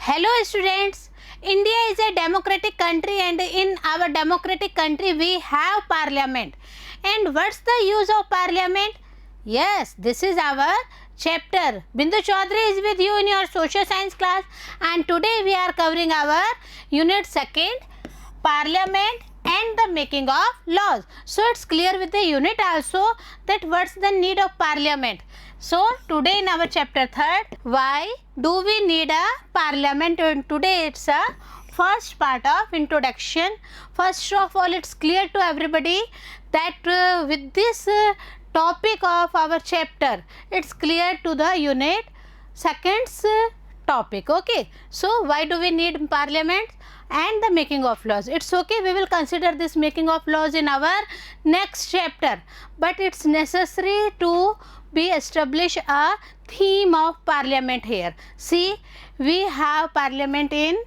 Hello students, India is a democratic country and in our democratic country we have parliament. And what's the use of parliament? Yes, this is our chapter. Bindu Chaudhary is with you in your social science class and today we are covering our unit 2nd, parliament and the making of laws. So it's clear with the unit also that what's the need of parliament. So today in our chapter 3rd, why do we need a parliament? And today it's a first part of introduction. First of all, it's clear to everybody that with this topic of our chapter, it's clear to the unit 2nd's topic. Okay, so why do we need parliament and the making of laws? It's okay, we will consider this making of laws in our next chapter, but it's necessary to be establish a theme of parliament here. See, we have parliament in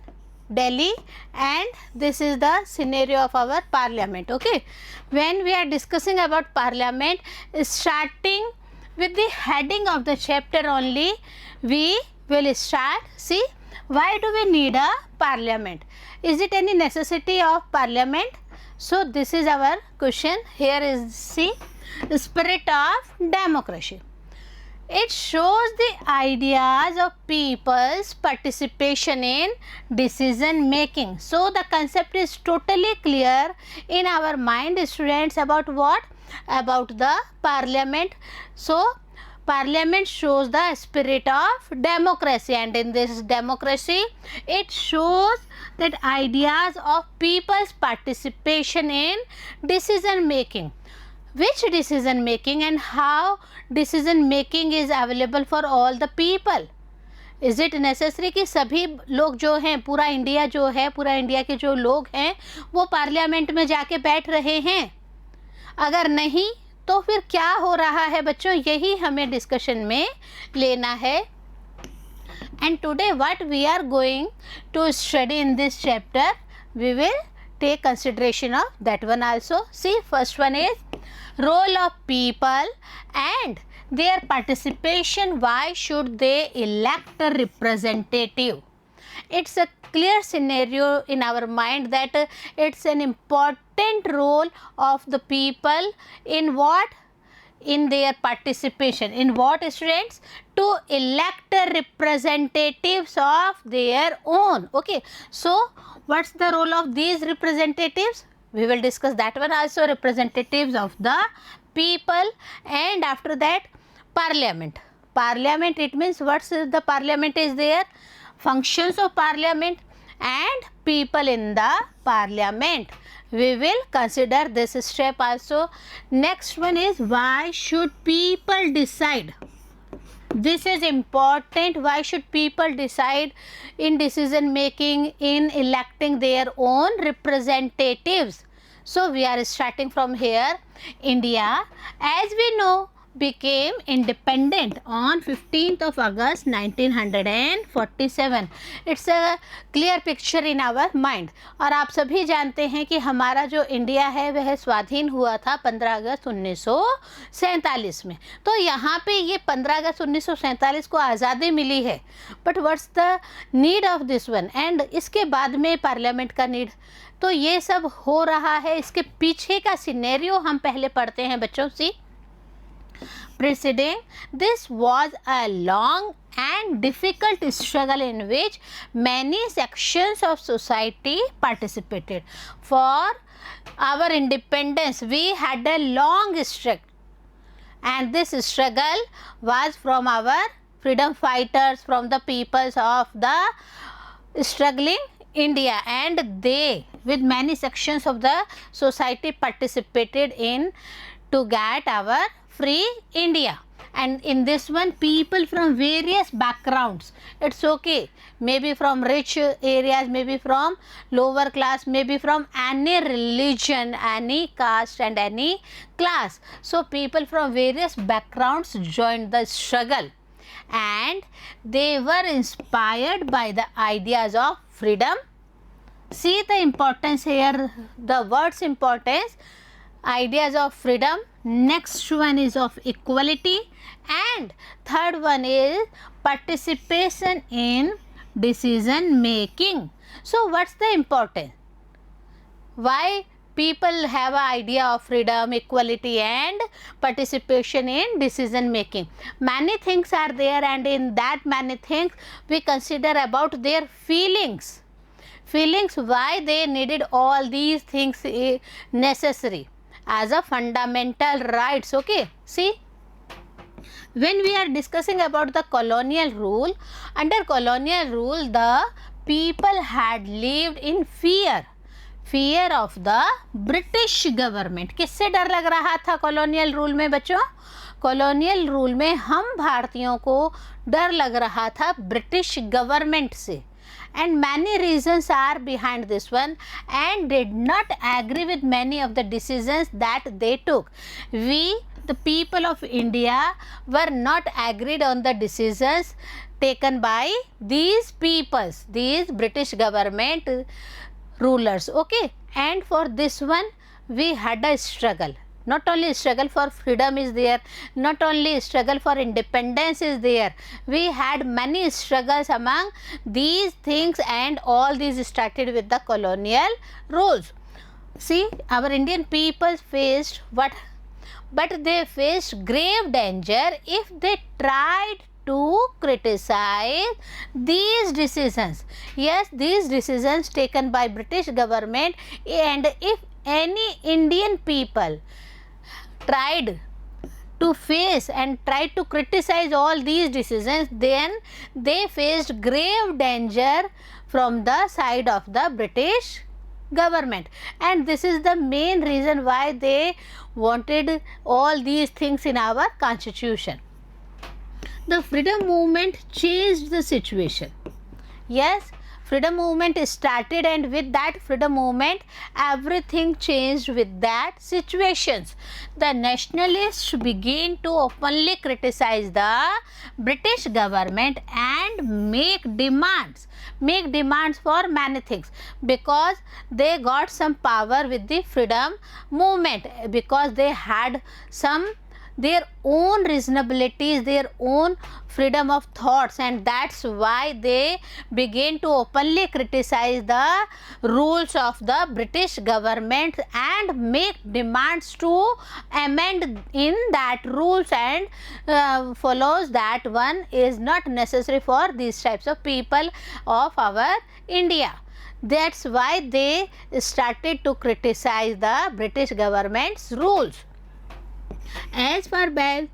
Delhi and this is the scenario of our parliament. Okay, when we are discussing about parliament, starting with the heading of the chapter only, we will start. See, why do we need a parliament? Is it any necessity of parliament? So this is our question. Here is, see, spirit of democracy. It shows the ideas of people's participation in decision making. So the concept is totally clear in our mind, students, about what? About the parliament. So parliament shows the spirit of democracy, and in this democracy it shows that ideas of people's participation in decision making. Which decision making and how decision making is available for all the people? Is it necessary कि सभी लोग जो हैं, पूरा India जो है, पूरा India के जो लोग हैं वो पार्लियामेंट में जाके बैठ रहे हैं? अगर नहीं तो फिर क्या हो रहा है बच्चों, यही हमें डिस्कशन में लेना है. And today what we are going to study in this chapter, we will take consideration of that one also. See, first one is role of people and their participation. Why should they elect a representative? It's a clear scenario in our mind that it's an important role of the people in what? In their participation. In what, students? To elect representatives of their own. Okay, so what's the role of these representatives? We will discuss that one also. Representatives of the people. And after that, parliament. Parliament, it means what's the parliament is there? Functions of parliament and people in the parliament. We will consider this step also. Next one is, why should people decide? This is important. Why should people decide in decision making, in electing their own representatives? So we are starting from here. India, as we know, became independent on 15th of August 1947. It's a clear picture in our mind. और आप सभी जानते हैं कि हमारा जो India है वह स्वाधीन हुआ था 15 अगस्त 1947 में. तो यहाँ पे ये 15 अगस्त 1947 को आज़ादी मिली है. But what's the need of this one? And इसके बाद में पार्लियामेंट का नीड. तो ये सब हो रहा है, इसके पीछे का सिनेरियो हम पहले पढ़ते हैं बच्चों. सी, preceding this was a long and difficult struggle in which many sections of society participated. For our independence we had a long struggle, and this struggle was from our freedom fighters, from the peoples of the struggling India, and they with many sections of the society participated in to get our free India. And in this one, people from various backgrounds, it's okay, maybe from rich areas, maybe from lower class, maybe from any religion, any caste and any class. So people from various backgrounds joined the struggle and they were inspired by the ideas of freedom. See the importance here, the words importance, ideas of freedom. Next one is of equality, and third one is participation in decision making. So what's the importance? Why people have an idea of freedom, equality and participation in decision making? Many things are there, and in that many things we consider about their feelings. Why they needed all these things necessary as a fundamental rights. Okay, see, when we are discussing about the colonial rule, under colonial rule the people had lived in fear of the British government. किससे डर लग रहा था colonial rule में बच्चों? Colonial rule में हम भारतीयों को डर लग रहा था ब्रिटिश गवर्नमेंट से. And many reasons are behind this one, and did not agree with many of the decisions that they took. We, the people of India, were not agreed on the decisions taken by these peoples, these British government rulers. Okay, and for this one we had a struggle. Not only struggle for freedom is there, not only struggle for independence is there, we had many struggles among these things, and all these started with the colonial rules. See, our Indian people faced what? But they faced grave danger if they tried to criticize these decisions. Yes, these decisions taken by British government, and if any Indian people tried to face and tried to criticize all these decisions, then they faced grave danger from the side of the British government. And this is the main reason why they wanted all these things in our constitution. The freedom movement changed the situation. Yes, freedom movement started, and with that freedom movement everything changed with that situations. The nationalists began to openly criticize the British government and make demands for many things, because they got some power with the freedom movement, because they had some their own reasonabilities, their own freedom of thoughts, and that's why they began to openly criticize the rules of the British government and make demands to amend in that rules, and follows that one is not necessary for these types of people of our India. That's why they started to criticize the British government's rules. As far back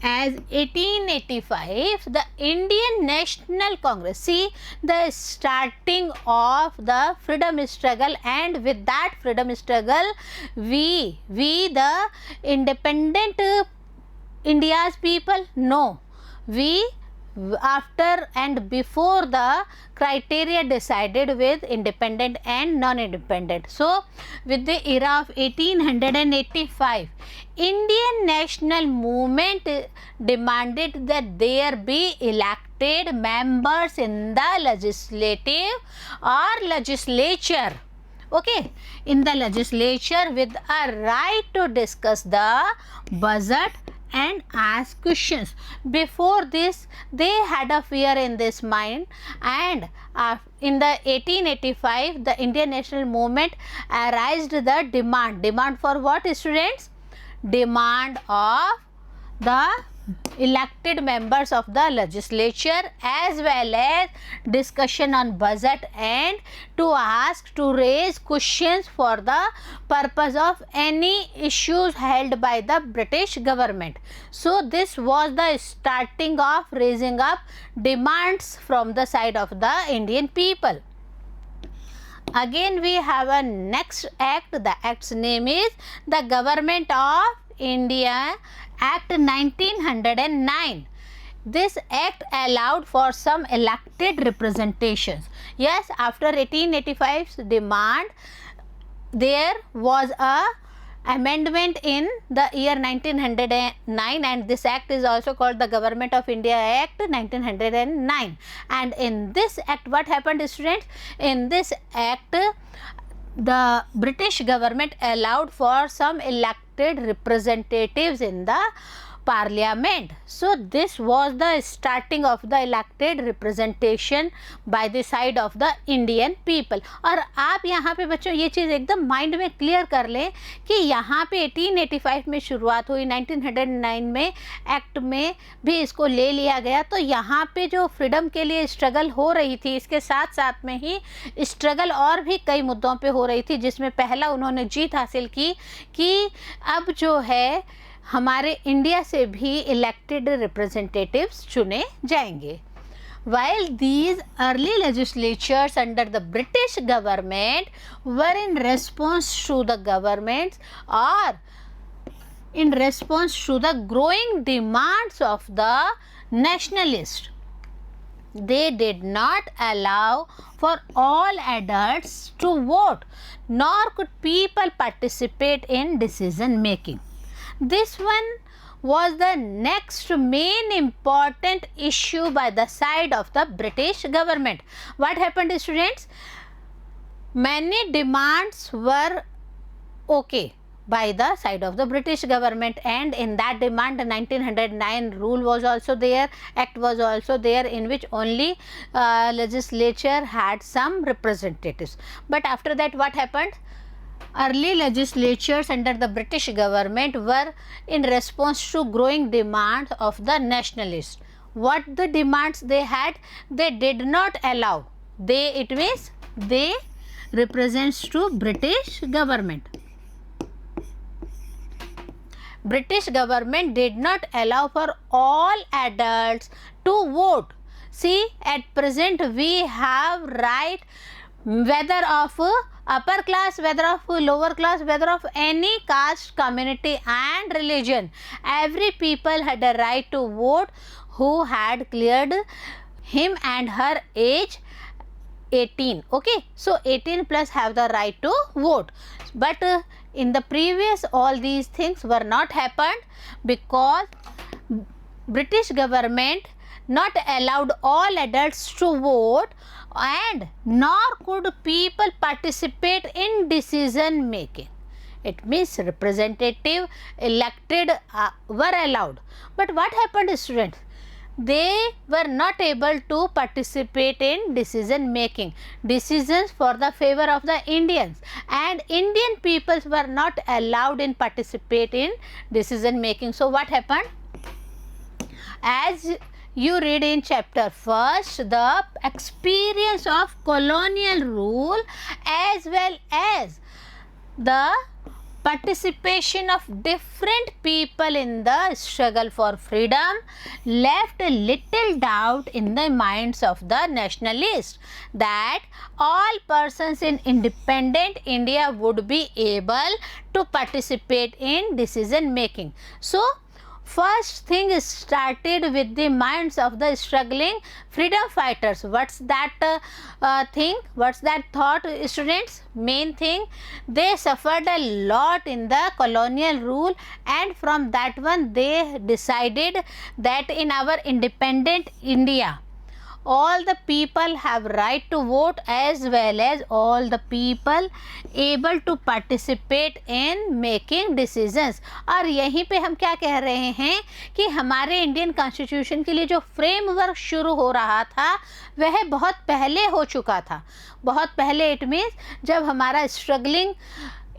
as 1885, the Indian National Congress, see the starting of the freedom struggle, and with that freedom struggle we the independent India's people, no, we after and before the criteria decided with independent and non-independent. So with the era of 1885, Indian national movement demanded that there be elected members in the legislative or legislature. Okay, in the legislature with a right to discuss the budget and ask questions. Before this they had a fear in this mind, and in the 1885 the Indian national movement raised the demand for what, students? Demand of the elected members of the legislature, as well as discussion on budget, and to raise questions for the purpose of any issues held by the British government. So this was the starting of raising up demands from the side of the Indian people. Again we have a next act. The act's name is the Government of India Act 1909. This act allowed for some elected representations. Yes, after 1885's demand, there was a amendment in the year 1909, and this act is also called the Government of India Act 1909. And in this act, what happened, students? In this act, the British government allowed for some elected representatives in the parliament. So this was the starting of the elected representation by the side of the Indian people. और आप यहाँ पे बच्चों ये चीज़ एकदम mind में clear कर लें कि यहाँ पे 1885 में शुरुआत हुई, 1909 में एक्ट में भी इसको ले लिया गया. तो यहाँ पे जो फ्रीडम के लिए स्ट्रगल हो रही थी, इसके साथ साथ में ही स्ट्रगल और भी कई मुद्दों पे हो रही थी, जिसमें पहला उन्होंने जीत हासिल की कि अब जो है हमारे इंडिया से भी इलेक्टेड रिप्रेजेंटेटिव्स चुने जाएंगे. While these early legislatures under the British government were in response to the governments or in response to the growing demands of the nationalists, they did not allow for all adults to vote, nor could people participate in decision making. This one was the next main important issue by the side of the British government. What happened, students? Many demands were okay by the side of the British government, and in that demand the 1909 rule was also there, act was also there, in which only legislature had some representatives. But after that what happened? Early legislatures under the British government were in response to growing demands of the nationalists. What the demands they had? They did not allow. It means they represents to British government. British government did not allow for all adults to vote. See, at present we have right whether of upper class, whether of lower class, whether of any caste, community and religion. Every people had a right to vote who had cleared him and her age 18. Okay, so 18 plus have the right to vote. But in the previous all these things were not happened because British government not allowed all adults to vote, and nor could people participate in decision making. It means representative elected were allowed, but what happened, students? They were not able to participate in decision making, decisions for the favor of the Indians, and Indian peoples were not allowed in participate in decision making. So what happened? As you read in chapter first, the experience of colonial rule as well as the participation of different people in the struggle for freedom left a little doubt in the minds of the nationalists that all persons in independent India would be able to participate in decision making. So first thing is started with the minds of the struggling freedom fighters. What's that thing? What's that thought, students? Main thing, they suffered a lot in the colonial rule, and from that one they decided that in our independent India, all the people have right to vote as well as all the people able to participate in making decisions. और यहीं पे हम क्या कह रहे हैं कि हमारे इंडियन कॉन्स्टिट्यूशन के लिए जो फ्रेमवर्क शुरू हो रहा था वह बहुत पहले हो चुका था, बहुत पहले. इट मीन्स जब हमारा स्ट्रगलिंग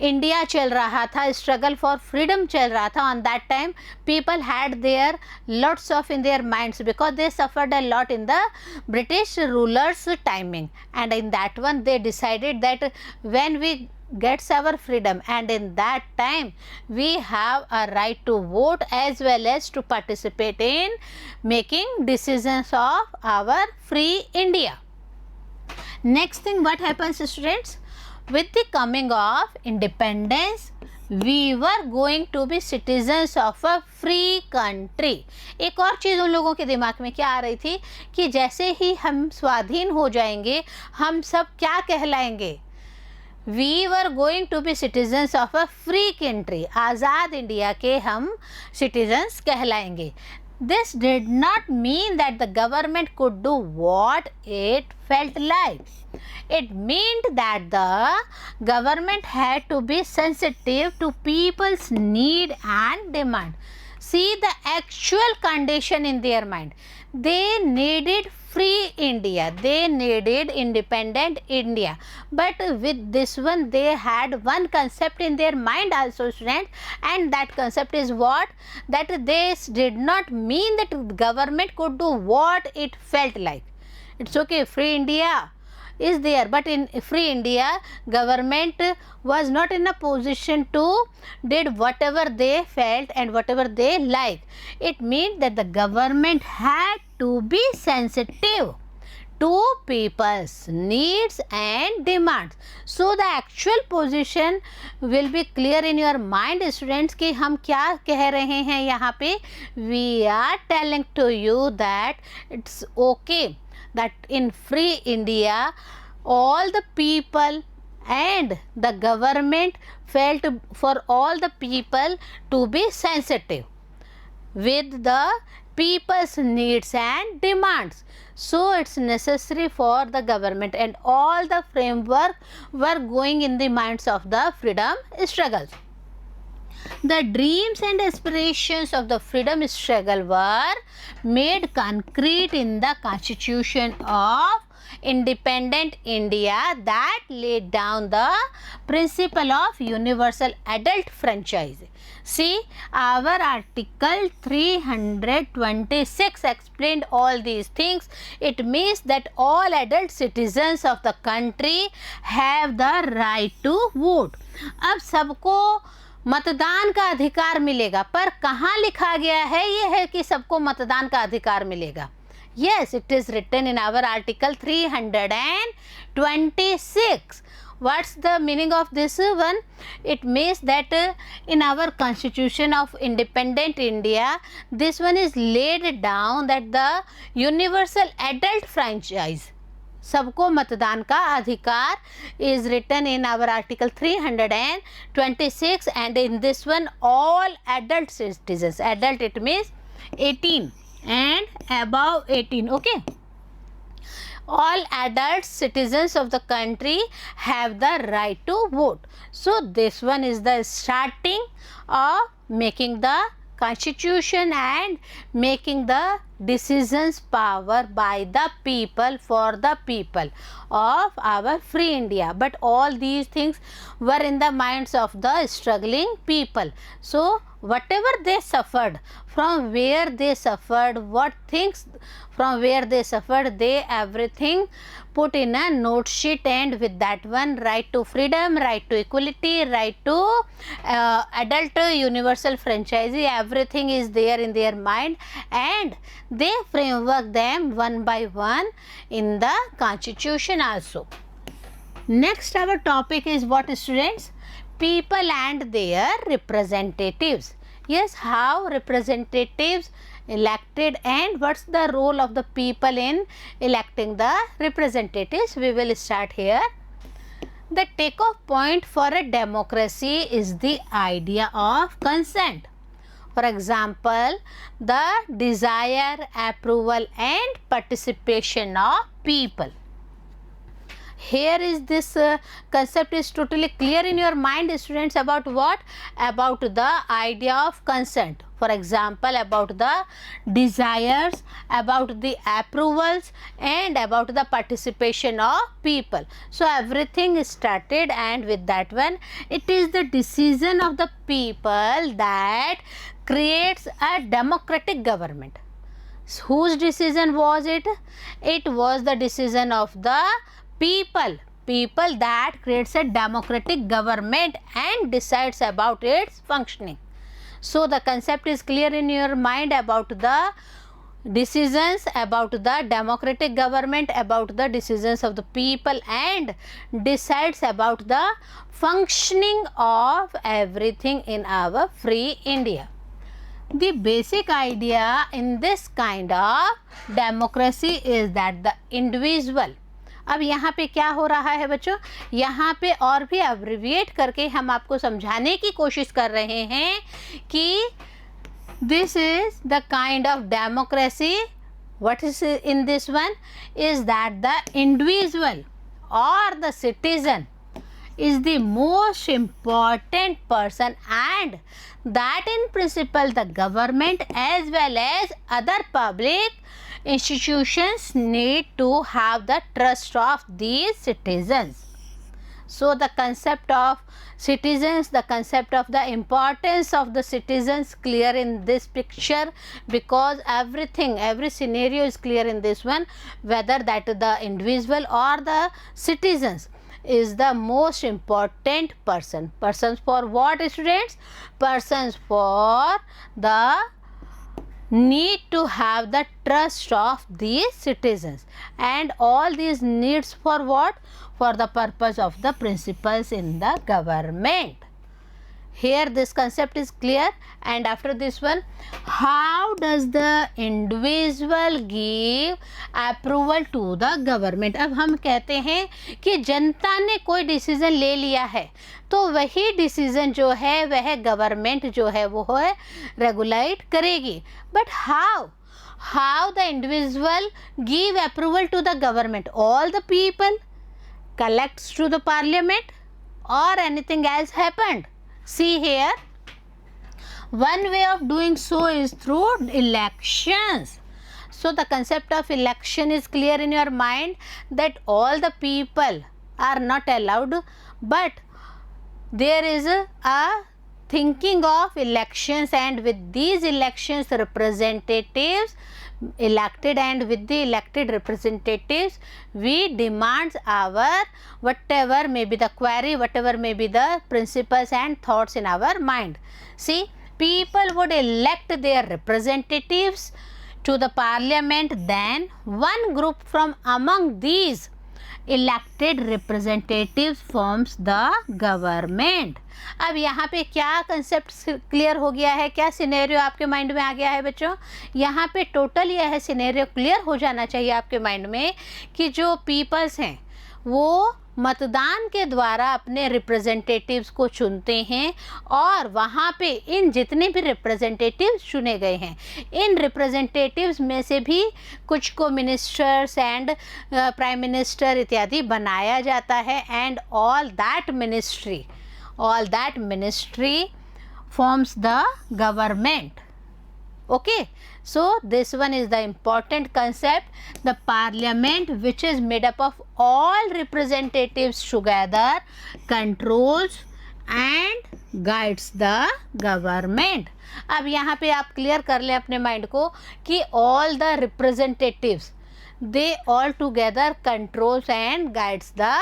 इंडिया चल रहा था, स्ट्रगल फॉर फ्रीडम चल रहा था, on that time people had their lots of in their minds because they suffered a lot in the British rulers timing, and in that one they decided that when we gets our freedom, and in that time we have a right to vote as well as to participate in making decisions of our free India. Next thing, what happens, students? With the coming of independence, we were going to be citizens of a free country. एक और चीज़ उन लोगों के दिमाग में क्या आ रही थी कि जैसे ही हम स्वाधीन हो जाएंगे हम सब क्या कहलाएंगे? We were going to be citizens of a free country. Azad India के हम citizens कहलाएंगे. This did not mean that the government could do what it felt like. It meant that the government had to be sensitive to people's need and demand. see the actual condition in their mind. They needed free India, they needed independent India, but with this one they had one concept in their mind also, students, and that concept is what? That this did not mean that government could do what it felt like. It's okay, free India is there, but in free India government was not in a position to did whatever they felt and whatever they like. It means that the government had to be sensitive to people's needs and demands. So the actual position will be clear in your mind, students, कि हम क्या कह रहे हैं यहाँ पे. We are telling to you that it's okay that in free India all the people and the government felt for all the people to be sensitive with the people's needs and demands. So it's necessary for the government, and all the framework were going in the minds of the freedom struggles. The dreams and aspirations of the freedom struggle were made concrete in the constitution of independent India that laid down the principle of universal adult franchise. See, our article 326 explained all these things. It means that all adult citizens of the country have the right to vote. अब सबको मतदान का अधिकार मिलेगा, पर कहाँ लिखा गया है ये है कि सबको मतदान का अधिकार मिलेगा. Yes, it is written in our article 326. What's the meaning of this one? It means that in our constitution of independent India, this one is laid down that the universal adult franchise, सबको मतदान का अधिकार, is written in our article 326, and in this one all adult citizens, adult it means 18 and above 18, okay, all adult citizens of the country have the right to vote. So this one is the starting of making the constitution and making the decisions power by the people for the people of our free India. But all these things were in the minds of the struggling people. So whatever they suffered, from where they suffered, what things from where they suffered, they everything put in a note sheet, and with that one, right to freedom, right to equality, right to adult universal franchise, everything is there in their mind, and they framework them one by one in the constitution also. Next our topic is what, students? People and their representatives. Yes, how representatives elected and what's the role of the people in electing the representatives. We will start here. The takeoff point for a democracy is the idea of consent. For example, the desire, approval and participation of people. Here is this concept is totally clear in your mind, students, about what? About the idea of consent. For example, about the desires, about the approvals and about the participation of people. So everything is started, and with that one, it is the decision of the people that creates a democratic government. Whose decision was it? It was the decision of the people that creates a democratic government and decides about its functioning. So the concept is clear in your mind about the decisions, about the democratic government, about the decisions of the people, and decides about the functioning of everything in our free India. The basic idea in this kind of democracy is that the individual. अब यहाँ पे क्या हो रहा है बच्चों, यहाँ पे और भी अब्रिविएट करके हम आपको समझाने की कोशिश कर रहे हैं कि this is the kind of democracy. What is in this one is that the individual or the citizen is the most important person, and that in principle the government as well as other public institutions need to have the trust of these citizens. So the concept of citizens, the concept of the importance of the citizens clear in this picture, because everything, every scenario is clear in this one, whether that the individual or the citizens is the most important person. Persons for what, students? Persons for the need to have the trust of these citizens, and all these needs for what? For the purpose of the principles in the government. Here this concept is clear. And after this one, how does the individual give approval to the government? अब हम कहते हैं कि जनता ने कोई decision ले लिया है, तो वही डिसीजन जो है वह गवर्नमेंट जो है वो है रेगुलेट करेगी. But how the individual give approval to the government? All the people collects to the parliament or anything else happened? See here, one way of doing so is through elections. So the concept of election is clear in your mind, that all the people are not allowed, but there is a thinking of elections, and with these elections representatives elected, and with the elected representatives we demand our whatever may be the query, whatever may be the principles and thoughts in our mind. See, people would elect their representatives to the parliament, then one group from among these elected representatives forms the government. अब यहाँ पे क्या concept clear हो गया है, क्या scenario आपके mind में आ गया है बच्चों? यहाँ पे टोटल यह सिनेरियो क्लियर हो जाना चाहिए आपके माइंड में कि जो पीपल्स हैं वो मतदान के द्वारा अपने रिप्रेजेंटेटिव्स को चुनते हैं, और वहाँ पे इन जितने भी रिप्रेजेंटेटिव्स चुने गए हैं, इन रिप्रेजेंटेटिव्स में से भी कुछ को मिनिस्टर्स एंड प्राइम मिनिस्टर इत्यादि बनाया जाता है, and all that ministry forms the government. Okay, so this one is the important concept. The parliament, which is made up of all representatives together, controls and guides the government. अब यहाँ पे आप clear कर लें अपने mind को कि all the representatives, they all together controls and guides the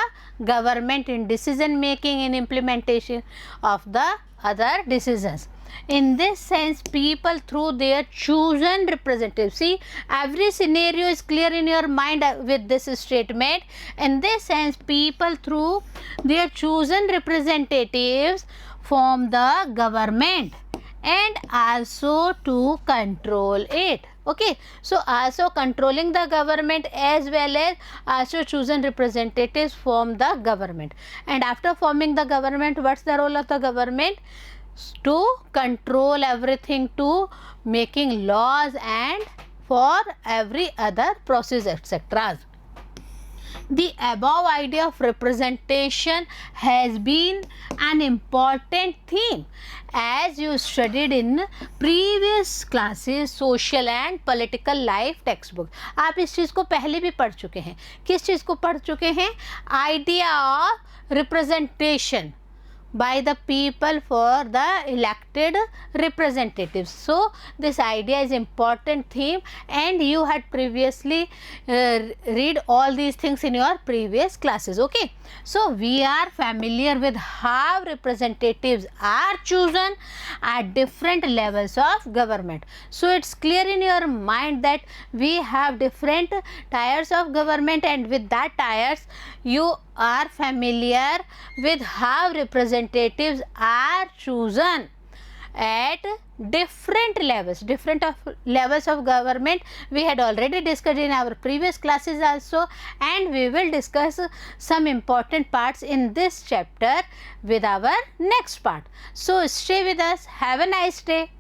government in decision making, in implementation of the other decisions. In this sense, people through their chosen representatives, see, every scenario is clear in your mind with this statement. In this sense, people through their chosen representatives form the government and also to control it. Okay, so also controlling the government as well as also chosen representatives form the government. And after forming the government, what's the role of the government? To control everything, to making laws and for every other process, etc. The above idea of representation has been an important theme as you studied in previous classes, social and political life textbook. आप इस चीज़ को पहले भी पढ़ चुके हैं. किस चीज़ को पढ़ चुके हैं? Idea of representation by the people for the elected representatives. So this idea is important theme, and you had previously read all these things in your previous classes. Okay, so we are familiar with how representatives are chosen at different levels of government. So it's clear in your mind that we have different tiers of government, and with that tiers you are familiar with how representatives are chosen at different levels, levels of government. We had already discussed in our previous classes also, and we will discuss some important parts in this chapter with our next part. So stay with us. Have a nice day.